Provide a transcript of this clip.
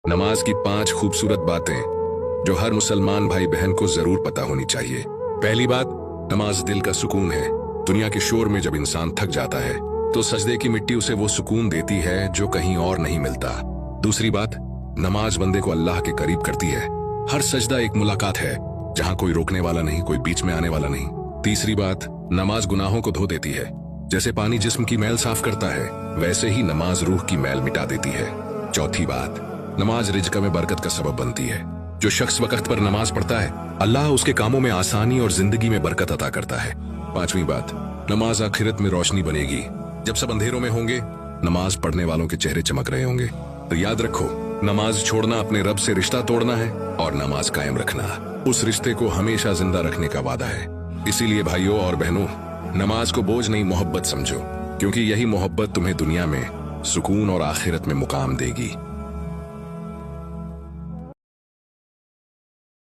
नमाज की 5 खूबसूरत बातें जो हर मुसलमान भाई बहन को जरूर पता होनी चाहिए। पहली बात, नमाज दिल का सुकून है। दुनिया के शोर में जब इंसान थक जाता है तो सजदे की मिट्टी उसे वो सुकून देती है जो कहीं और नहीं मिलता। दूसरी बात, नमाज बंदे को अल्लाह के करीब करती है। हर सजदा एक मुलाकात है जहां कोई रोकने वाला नहीं, कोई बीच में आने वाला नहीं। तीसरी बात, नमाज गुनाहों को धो देती है। जैसे पानी जिस्म की मैल साफ करता है, वैसे ही नमाज रूह की मैल मिटा देती है। चौथी बात, नमाज रिज़्क़ में बरकत का सबब बनती है। जो शख्स वक्त पर नमाज पढ़ता है, अल्लाह उसके कामों में आसानी और जिंदगी में बरकत अता करता है। पांचवी बात, नमाज आखिरत में रोशनी बनेगी। जब सब अंधेरों में होंगे, नमाज पढ़ने वालों के चेहरे चमक रहे होंगे। तो याद रखो, नमाज छोड़ना अपने रब से रिश्ता तोड़ना है और नमाज कायम रखना उस रिश्ते को हमेशा जिंदा रखने का वादा है। इसीलिए भाइयों और बहनों, नमाज को बोझ नहीं, मोहब्बत समझो, क्योंकि यही मोहब्बत तुम्हें दुनिया में सुकून और आखिरत में मुकाम देगी।